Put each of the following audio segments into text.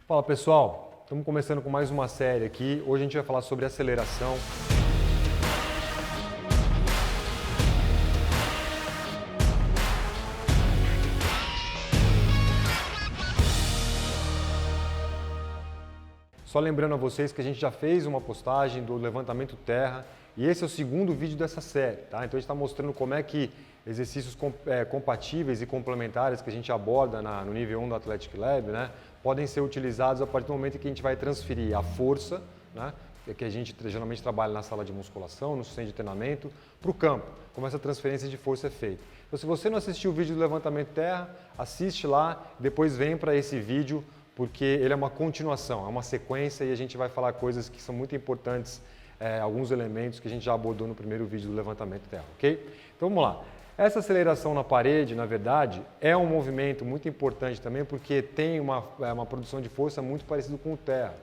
Fala pessoal, estamos começando com mais uma série aqui. Hoje a gente vai falar sobre aceleração. Só lembrando a vocês que a gente já fez uma postagem do levantamento terra e esse é o segundo vídeo dessa série, tá? Então a gente está mostrando como é que exercícios compatíveis e complementares que a gente aborda no nível 1 do Athletic Lab, né, podem ser utilizados a partir do momento em que a gente vai transferir a força, né, que a gente geralmente trabalha na sala de musculação, no centro de treinamento, para o campo, como essa transferência de força é feita. Então se você não assistiu o vídeo do levantamento terra, assiste lá, depois vem para esse vídeo, porque ele é uma continuação, é uma sequência e a gente vai falar coisas que são muito importantes, alguns elementos que a gente já abordou no primeiro vídeo do levantamento terra, ok? Então vamos lá. Essa aceleração na parede, na verdade, é um movimento muito importante também porque tem uma produção de força muito parecida com o terra,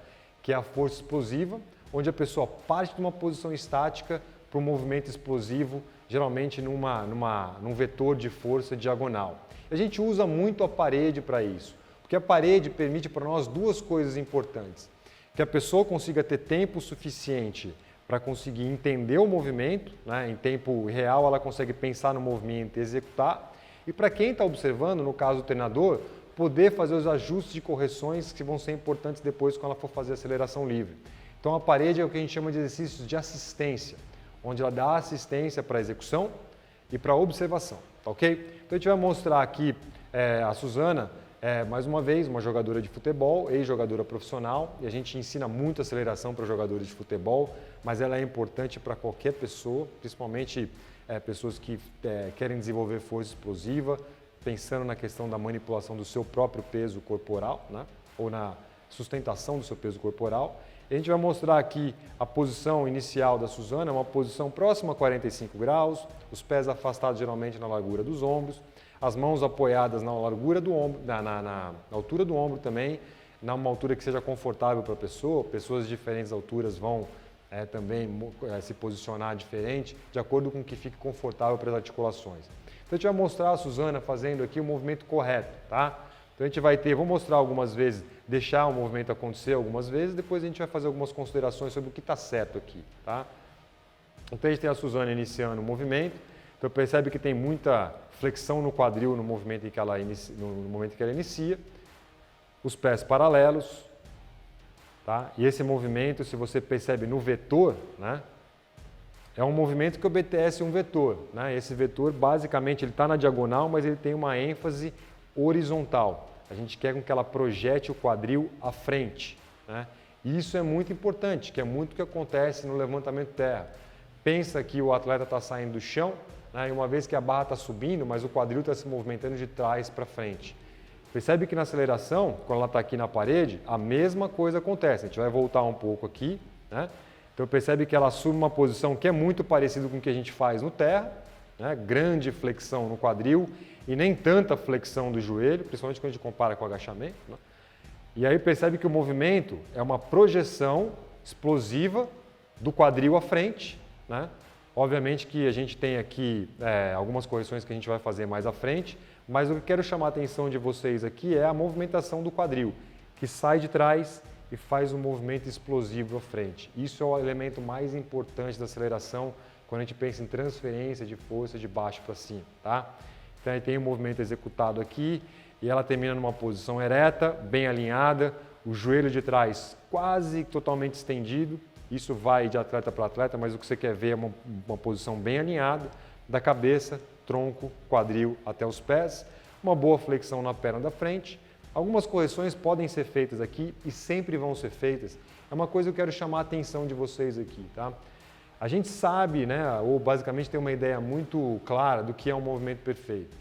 que é a força explosiva, onde a pessoa parte de uma posição estática para um movimento explosivo, geralmente num vetor de força diagonal. A gente usa muito a parede para isso. Porque a parede permite para nós duas coisas importantes. Que a pessoa consiga ter tempo suficiente para conseguir entender o movimento, né? Em tempo real ela consegue pensar no movimento e executar. E para quem está observando, no caso do treinador, poder fazer os ajustes de correções que vão ser importantes depois quando ela for fazer aceleração livre. Então a parede é o que a gente chama de exercícios de assistência, onde ela dá assistência para a execução e para a observação, tá ok? Então a gente vai mostrar aqui a Suzana, mais uma vez, uma jogadora de futebol, ex-jogadora profissional, e a gente ensina muito aceleração para jogadores de futebol, mas ela é importante para qualquer pessoa, principalmente pessoas que querem desenvolver força explosiva, pensando na questão da manipulação do seu próprio peso corporal, né? Ou na sustentação do seu peso corporal. E a gente vai mostrar aqui a posição inicial da Suzana, uma posição próxima a 45 graus, os pés afastados geralmente na largura dos ombros, as mãos apoiadas na largura do ombro, na altura do ombro também, numa altura que seja confortável para a pessoa. Pessoas de diferentes alturas vão também se posicionar diferente, de acordo com o que fique confortável para as articulações. Então a gente vai mostrar a Suzana fazendo aqui o movimento correto, tá? Então a gente vai vou mostrar algumas vezes, deixar o movimento acontecer algumas vezes, depois a gente vai fazer algumas considerações sobre o que está certo aqui, tá? Então a gente tem a Suzana iniciando o movimento, então percebe que tem muita flexão no quadril no momento em que ela inicia, os pés paralelos, tá? E esse movimento, se você percebe no vetor, né, é um movimento que obedece um vetor, né? Esse vetor basicamente ele está na diagonal, mas ele tem uma ênfase horizontal. A gente quer com que ela projete o quadril à frente, né? E isso é muito importante, que é muito o que acontece no levantamento terra. Pensa que o atleta está saindo do chão, e uma vez que a barra está subindo, mas o quadril está se movimentando de trás para frente. Percebe que na aceleração, quando ela está aqui na parede, a mesma coisa acontece. A gente vai voltar um pouco aqui, né? Então percebe que ela assume uma posição que é muito parecida com o que a gente faz no terra, né? Grande flexão no quadril e nem tanta flexão do joelho, principalmente quando a gente compara com o agachamento, né? E aí percebe que o movimento é uma projeção explosiva do quadril à frente, né? Obviamente que a gente tem aqui algumas correções que a gente vai fazer mais à frente, mas o que eu quero chamar a atenção de vocês aqui é a movimentação do quadril, que sai de trás e faz um movimento explosivo à frente. Isso é o elemento mais importante da aceleração quando a gente pensa em transferência de força de baixo para cima, tá? Então aí tem o movimento executado aqui e ela termina numa posição ereta, bem alinhada, o joelho de trás quase totalmente estendido. Isso vai de atleta para atleta, mas o que você quer ver é uma posição bem alinhada, da cabeça, tronco, quadril até os pés, uma boa flexão na perna da frente. Algumas correções podem ser feitas aqui e sempre vão ser feitas. É uma coisa que eu quero chamar a atenção de vocês aqui, tá? A gente sabe, né, ou basicamente tem uma ideia muito clara do que é um movimento perfeito.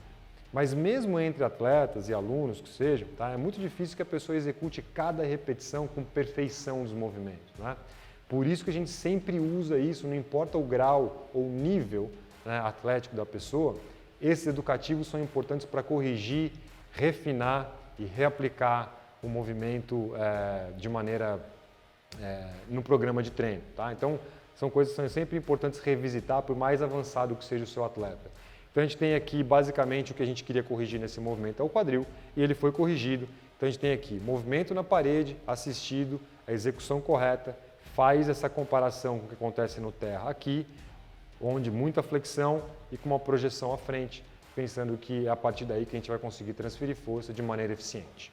Mas mesmo entre atletas e alunos que sejam, tá, é muito difícil que a pessoa execute cada repetição com perfeição dos movimentos, né? Por isso que a gente sempre usa isso, não importa o grau ou nível, né, atlético da pessoa, esses educativos são importantes para corrigir, refinar e reaplicar o movimento de maneira no programa de treino, tá? Então, são coisas que são sempre importantes revisitar, por mais avançado que seja o seu atleta. Então a gente tem aqui basicamente o que a gente queria corrigir nesse movimento é o quadril e ele foi corrigido Então a gente tem aqui movimento na parede, assistido, a execução correta, faz essa comparação com o que acontece no terra aqui, onde muita flexão e com uma projeção à frente, pensando que é a partir daí que a gente vai conseguir transferir força de maneira eficiente.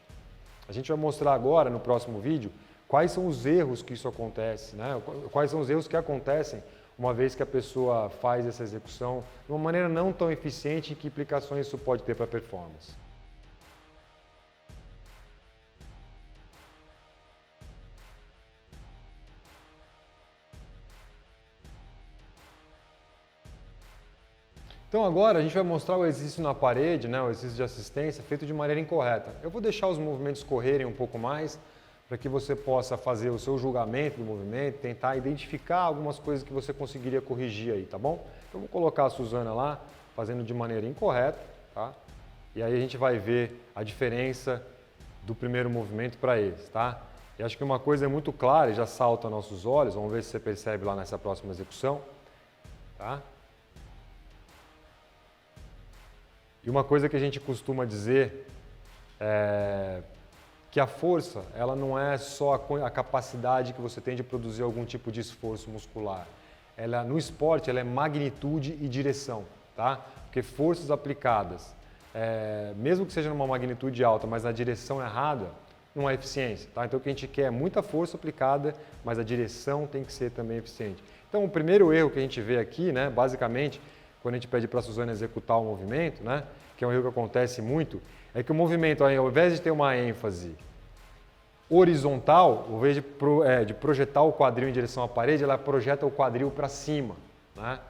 A gente vai mostrar agora, no próximo vídeo, quais são os erros que isso acontece, né? Quais são os erros que acontecem uma vez que a pessoa faz essa execução de uma maneira não tão eficiente e que implicações isso pode ter para a performance. Então agora a gente vai mostrar o exercício na parede, né, o exercício de assistência feito de maneira incorreta. Eu vou deixar os movimentos correrem um pouco mais para que você possa fazer o seu julgamento do movimento, tentar identificar algumas coisas que você conseguiria corrigir aí, tá bom? Então vou colocar a Suzana lá fazendo de maneira incorreta, tá? E aí a gente vai ver a diferença do primeiro movimento para eles, tá? E acho que uma coisa é muito clara e já salta aos nossos olhos, vamos ver se você percebe lá nessa próxima execução, tá? E uma coisa que a gente costuma dizer é que a força, ela não é só a capacidade que você tem de produzir algum tipo de esforço muscular. Ela, no esporte, ela é magnitude e direção, tá? Porque forças aplicadas, mesmo que seja numa magnitude alta, mas na direção errada, não é eficiência, tá? Então o que a gente quer é muita força aplicada, mas a direção tem que ser também eficiente. Então o primeiro erro que a gente vê aqui, né, basicamente, quando a gente pede para a Suzana executar o movimento, né, que é um erro que acontece muito, é que o movimento, ao invés de ter uma ênfase horizontal, ao invés de projetar o quadril em direção à parede, ela projeta o quadril para cima, né?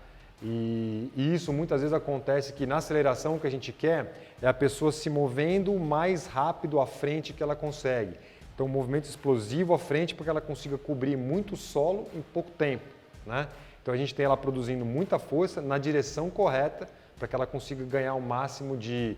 E isso muitas vezes acontece que na aceleração o que a gente quer é a pessoa se movendo o mais rápido à frente que ela consegue. Então, um movimento explosivo à frente para que ela consiga cobrir muito solo em pouco tempo, né? Então a gente tem ela produzindo muita força na direção correta para que ela consiga ganhar o máximo de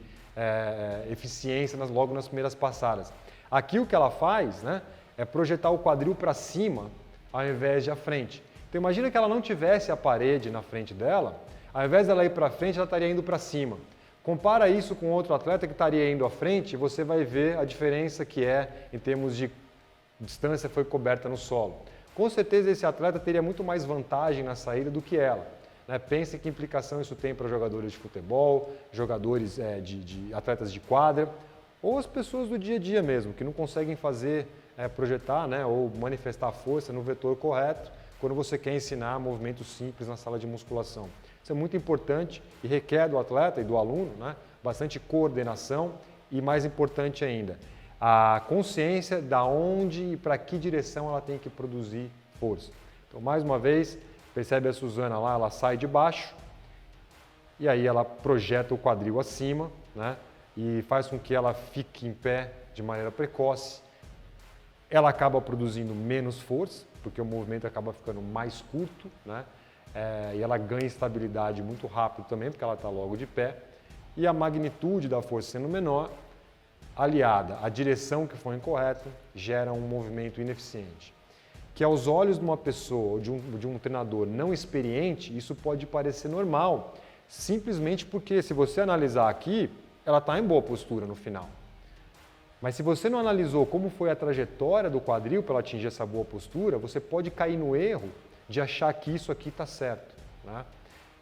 eficiência logo nas primeiras passadas. Aqui o que ela faz, né, é projetar o quadril para cima ao invés de à frente. Então imagina que ela não tivesse a parede na frente dela, ao invés dela ir para frente, ela estaria indo para cima. Compara isso com outro atleta que estaria indo à frente e você vai ver a diferença que é em termos de distância foi coberta no solo. Com certeza esse atleta teria muito mais vantagem na saída do que ela, né? Pense que implicação isso tem para jogadores de futebol, jogadores de atletas de quadra, ou as pessoas do dia a dia mesmo, que não conseguem projetar, né, ou manifestar força no vetor correto quando você quer ensinar movimentos simples na sala de musculação. Isso é muito importante e requer do atleta e do aluno, né, bastante coordenação e, mais importante ainda, a consciência da onde e para que direção ela tem que produzir força. Então, mais uma vez, percebe a Suzana lá, ela sai de baixo e aí ela projeta o quadril acima, né, e faz com que ela fique em pé de maneira precoce. Ela acaba produzindo menos força, porque o movimento acaba ficando mais curto, né, e ela ganha estabilidade muito rápido também, porque ela está logo de pé. E a magnitude da força sendo menor, aliada à direção que foi incorreta, gera um movimento ineficiente. Que aos olhos de uma pessoa ou de um treinador não experiente, isso pode parecer normal, simplesmente porque se você analisar aqui, ela está em boa postura no final. Mas se você não analisou como foi a trajetória do quadril para ela atingir essa boa postura, você pode cair no erro de achar que isso aqui está certo, né?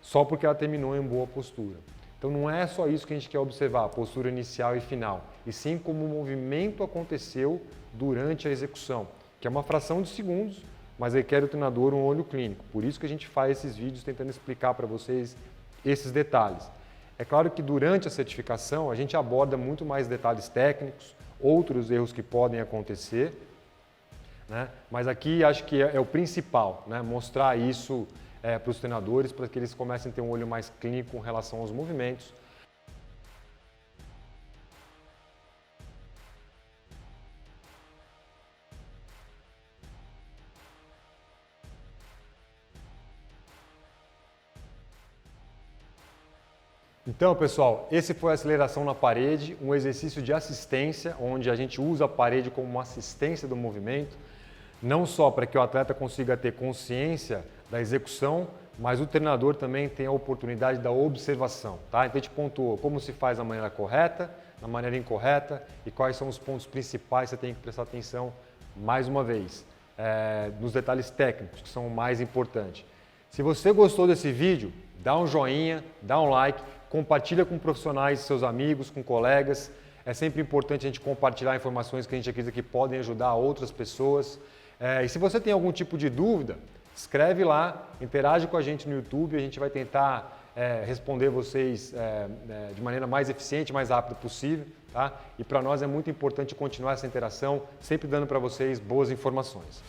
Só porque ela terminou em boa postura. Então não é só isso que a gente quer observar, a postura inicial e final, e sim como o movimento aconteceu durante a execução, que é uma fração de segundos, mas requer do treinador um olho clínico. Por isso que a gente faz esses vídeos tentando explicar para vocês esses detalhes. É claro que durante a certificação a gente aborda muito mais detalhes técnicos, outros erros que podem acontecer, né? Mas aqui acho que é o principal, né? Mostrar isso para os treinadores, para que eles comecem a ter um olho mais clínico com relação aos movimentos. Então, pessoal, esse foi a aceleração na parede, um exercício de assistência, onde a gente usa a parede como uma assistência do movimento, não só para que o atleta consiga ter consciência da execução, mas o treinador também tem a oportunidade da observação, tá? Então a gente pontuou como se faz da maneira correta, na maneira incorreta e quais são os pontos principais que você tem que prestar atenção mais uma vez, nos detalhes técnicos, que são o mais importantes. Se você gostou desse vídeo, dá um joinha, dá um like, compartilha com profissionais, seus amigos, com colegas. É sempre importante a gente compartilhar informações que a gente acredita que podem ajudar outras pessoas. E se você tem algum tipo de dúvida, escreve lá, interage com a gente no YouTube, a gente vai tentar responder vocês de maneira mais eficiente, mais rápida possível. Tá? E para nós é muito importante continuar essa interação, sempre dando para vocês boas informações.